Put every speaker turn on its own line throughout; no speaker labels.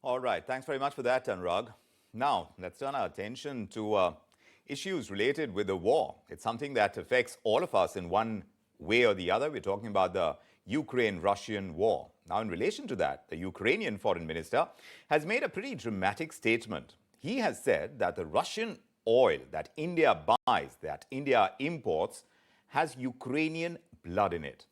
All right, thanks very much for that, Anurag. Now, let's turn our attention to issues related with the war. It's something that affects all of us in one way or the other. We're talking about the Ukraine-Russian war. Now, in relation to that, the Ukrainian foreign minister has made a pretty dramatic statement. He has said that the Russian oil that India buys, that India imports, has Ukrainian blood in it.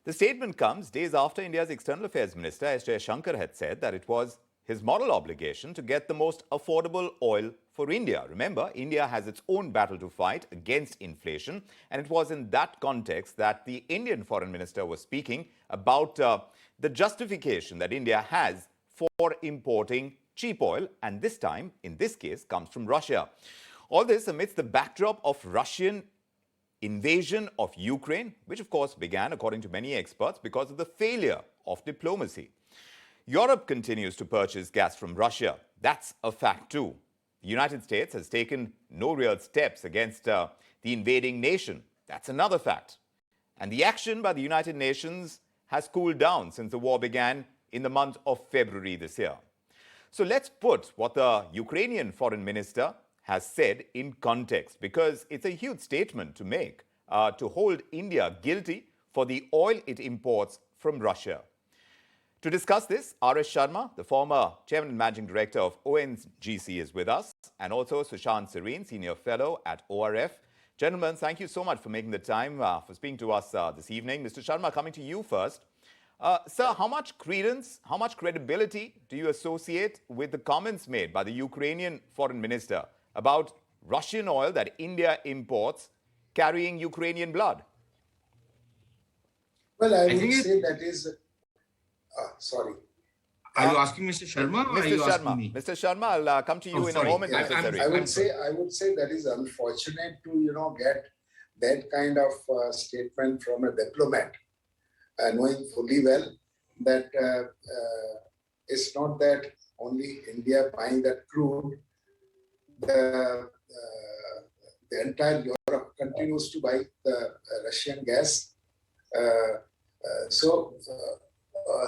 The statement comes days after India's External Affairs Minister S. Jaishankar had said that it was his moral obligation to get the most affordable oil for India. Remember, India has its own battle to fight against inflation, and it was in that context that the Indian foreign minister was speaking about the justification that India has for importing cheap oil, and this time, in this case, comes from Russia. All this amidst the backdrop of Russian invasion of Ukraine, which of course began, according to many experts, because of the failure of diplomacy. Europe continues to purchase gas from Russia. That's a fact too. The United States has taken no real steps against the invading nation. That's another fact. And the action by the United Nations has cooled down since the war began in the month of February this year. So let's put what the Ukrainian foreign minister has said in context, because it's a huge statement to make, to hold India guilty for the oil it imports from Russia. To discuss this, R S Sharma, the former chairman and managing director of ONGC, is with us, and also Sushant Sareen, senior fellow at ORF. Gentlemen, thank you so much for making the time for speaking to us this evening. Mr. Sharma, coming to you first. Sir, how much credence, how much credibility do you associate with the comments made by the Ukrainian foreign minister about Russian oil that India imports carrying Ukrainian blood?
Well, I would say that is... sorry.
Are you asking Mr. Sharma or are you asking me?
Mr. Sharma, I'll come to you in a moment.
Yeah, I would say that is unfortunate to, get that kind of statement from a diplomat, knowing fully well that it's not that only India buying that crude. The entire Europe continues to buy the Russian gas.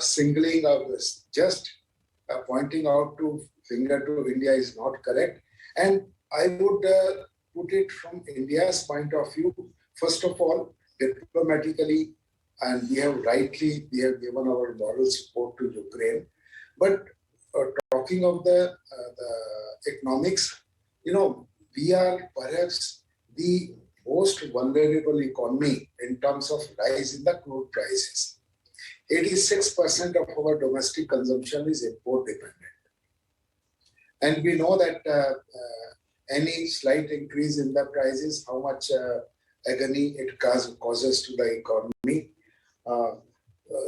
Singling out just pointing out to finger to India is not correct. And I would put it from India's point of view. First of all, diplomatically, and we have given our moral support to Ukraine. But talking of the economics, we are perhaps the most vulnerable economy in terms of rise in the crude prices. 86% of our domestic consumption is import dependent. And we know that any slight increase in the prices, how much agony it causes to the economy.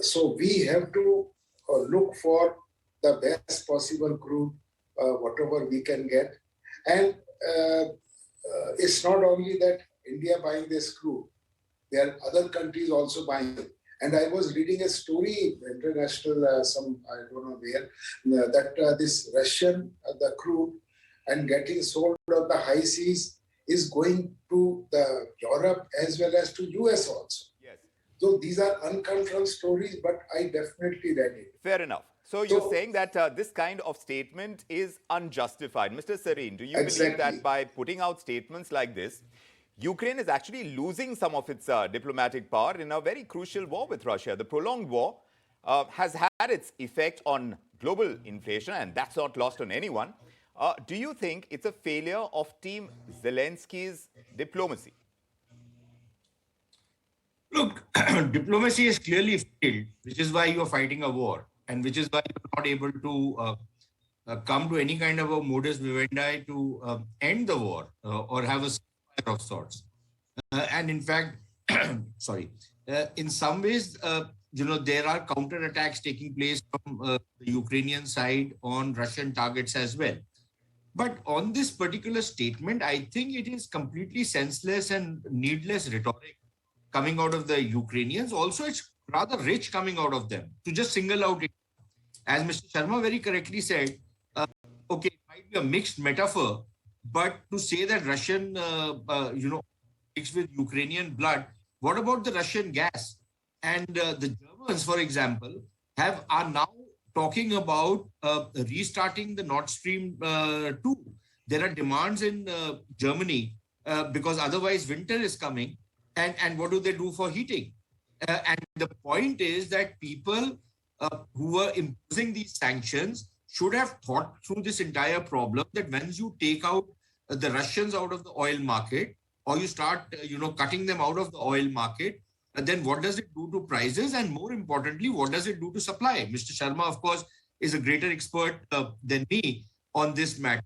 So we have to look for the best possible crude, whatever we can get. And it's not only that India buying this crude, there are other countries also buying it. And I was reading a story, international, I don't know where, that this Russian, the crude, and getting sold on the high seas is going to the Europe as well as to US also.
Yes.
So these are unconfirmed stories, but I definitely read it.
Fair enough. So you're saying that this kind of statement is unjustified. Mr. Sareen, do you believe that by putting out statements like this, Ukraine is actually losing some of its diplomatic power in a very crucial war with Russia? The prolonged war has had its effect on global inflation, and that's not lost on anyone. Do you think it's a failure of Team Zelensky's diplomacy?
Look, diplomacy is clearly failed, which is why you're fighting a war, and which is why you're not able to come to any kind of a modus vivendi to end the war or have a of sorts. And in fact, in some ways, there are counterattacks taking place from the Ukrainian side on Russian targets as well. But on this particular statement, I think it is completely senseless and needless rhetoric coming out of the Ukrainians. Also, it's rather rich coming out of them to just single out it. As Mr. Sharma very correctly said, okay, it might be a mixed metaphor, but to say that Russian, mixed with Ukrainian blood, what about the Russian gas? And the Germans, for example, are now talking about restarting the Nord Stream 2. There are demands in Germany because otherwise winter is coming. And what do they do for heating? And the point is that people who were imposing these sanctions should have thought through this entire problem, that once you take out the Russians out of the oil market, or you start, cutting them out of the oil market, then what does it do to prices? And more importantly, what does it do to supply? Mr. Sharma, of course, is a greater expert than me on this matter.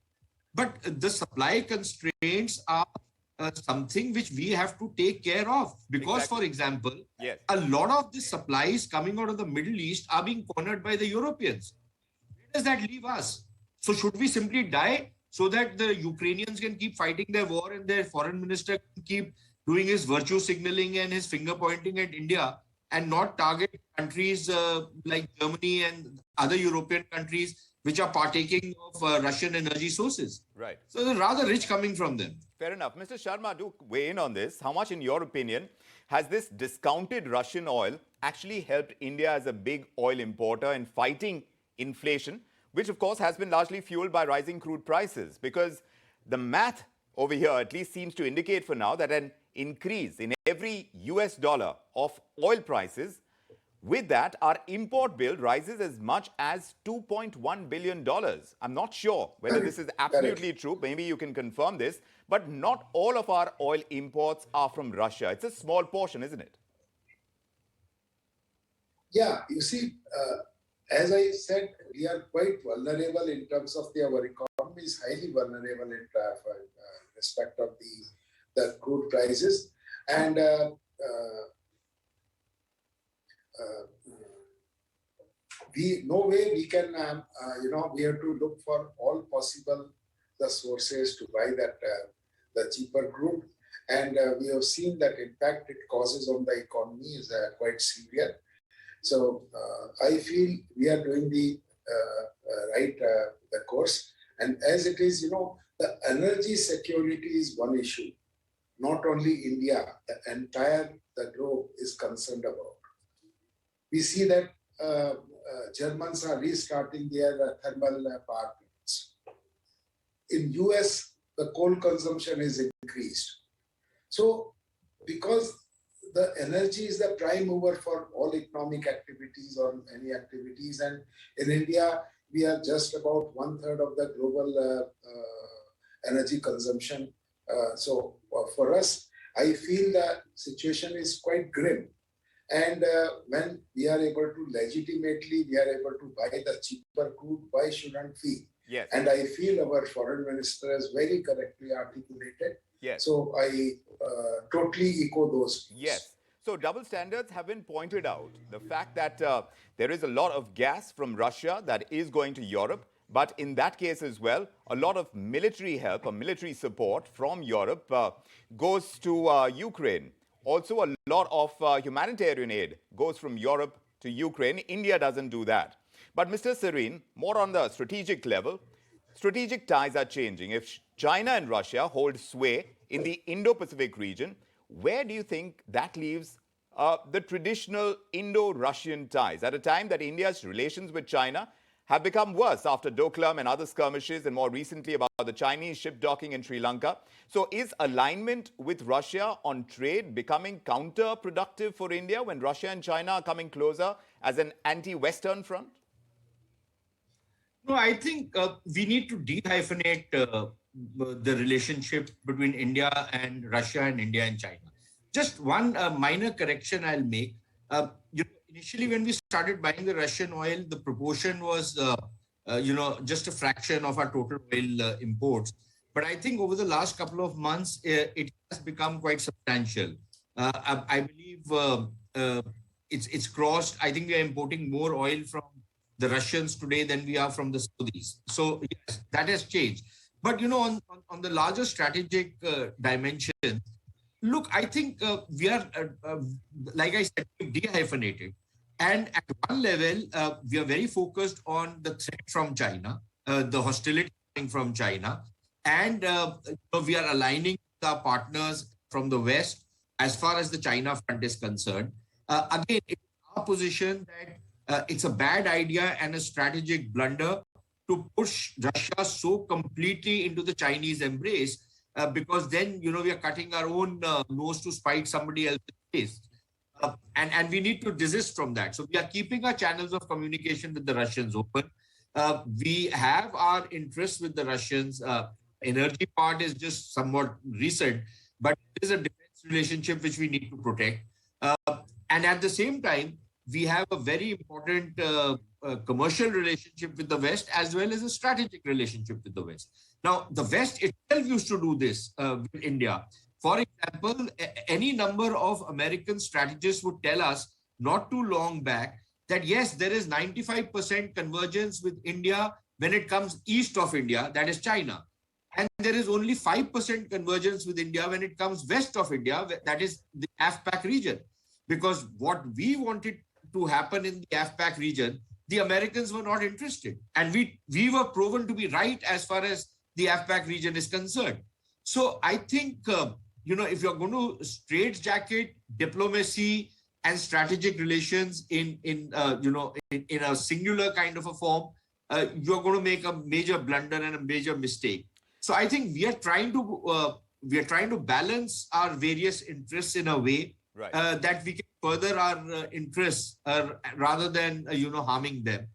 But the supply constraints are something which we have to take care of. Because,
Exactly.
for example,
Yes.
a lot of the supplies coming out of the Middle East are being cornered by the Europeans. Where does that leave us? So should we simply die so that the Ukrainians can keep fighting their war and their foreign minister can keep doing his virtue signaling and his finger pointing at India, and not target countries like Germany and other European countries which are partaking of Russian energy sources?
Right.
So they're rather rich coming from them.
Fair enough. Mr. Sharma, do weigh in on this. How much, in your opinion, has this discounted Russian oil actually helped India as a big oil importer in fighting inflation, which of course has been largely fueled by rising crude prices? Because the math over here at least seems to indicate for now that an increase in every US dollar of oil prices, with that, our import bill rises as much as $2.1 billion. I'm not sure whether this is absolutely true. Maybe you can confirm this. But not all of our oil imports are from Russia. It's a small portion, isn't it?
Yeah, you see, as I said, we are quite vulnerable in terms of our economy is highly vulnerable in respect of the crude prices. And no way we can, we have to look for all possible the sources to buy that the cheaper crude. And we have seen that impact it causes on the economy is quite severe. So I feel we are doing the the course. And as it is, the energy security is one issue. Not only India, the entire the globe is concerned about. We see that Germans are restarting their thermal power plants. In US, the coal consumption is increased. So because the energy is the prime mover for all economic activities or any activities, and in India, we are just about 1/3 of the global energy consumption. So for us, I feel the situation is quite grim. And when we are able to legitimately, we are able to buy the cheaper crude, why shouldn't we?
Yes.
And I feel our foreign minister has very correctly articulated.
Yes.
So I totally echo those views.
Yes. So double standards have been pointed out. The fact that there is a lot of gas from Russia that is going to Europe, but in that case as well, a lot of military help or military support from Europe goes to Ukraine. Also, a lot of humanitarian aid goes from Europe to Ukraine. India doesn't do that. But Mr. Sareen, more on the strategic level, strategic ties are changing. If China and Russia hold sway in the Indo-Pacific region, where do you think that leaves the traditional Indo-Russian ties at a time that India's relations with China have become worse after Doklam and other skirmishes, and more recently about the Chinese ship docking in Sri Lanka? So is alignment with Russia on trade becoming counterproductive for India when Russia and China are coming closer as an anti-Western front?
No, I think we need to de-hyphenate the relationship between India and Russia and India and China. Just one minor correction I'll make. Initially, when we started buying the Russian oil, the proportion was, just a fraction of our total oil imports. But I think over the last couple of months, it has become quite substantial. I believe it's crossed. I think we are importing more oil from the Russians today than we are from the Saudis. So yes, that has changed. But on the larger strategic dimension, look, I think we are, like I said, de-hyphenated. And at one level, we are very focused on the threat from China, the hostility coming from China. And we are aligning with our partners from the West as far as the China front is concerned. Again, it's our position that it's a bad idea and a strategic blunder to push Russia so completely into the Chinese embrace, because then, we are cutting our own nose to spite somebody else's face. And we need to desist from that. So we are keeping our channels of communication with the Russians open. We have our interests with the Russians. Energy part is just somewhat recent, but it is a defense relationship which we need to protect. And at the same time, we have a very important commercial relationship with the West, as well as a strategic relationship with the West. Now, the West itself used to do this with India. For example, any number of American strategists would tell us not too long back that yes, there is 95% convergence with India when it comes east of India, that is China. And there is only 5% convergence with India when it comes west of India, that is the AFPAC region. Because what we wanted to happen in the AFPAC region, the Americans were not interested. And we were proven to be right as far as the AFPAC region is concerned. So I think, if you're going to straitjacket diplomacy and strategic relations in a singular kind of a form, you're going to make a major blunder and a major mistake. So I think we are trying to balance our various interests in a way that we can further our interests rather than harming them,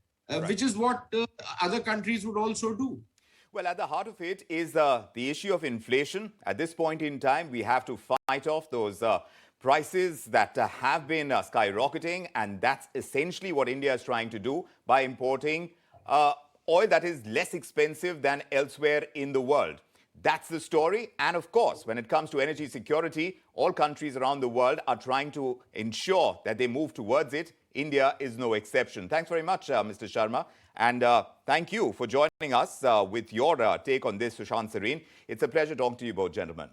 which is what other countries would also do.
Well, at the heart of it is the issue of inflation. At this point in time, we have to fight off those prices that have been skyrocketing, and that's essentially what India is trying to do by importing oil that is less expensive than elsewhere in the world. That's the story. And of course, when it comes to energy security, all countries around the world are trying to ensure that they move towards it. India is no exception. Thanks very much, Mr. Sharma. And thank you for joining us with your take on this, Sushant Sareen. It's a pleasure talking to you both, gentlemen.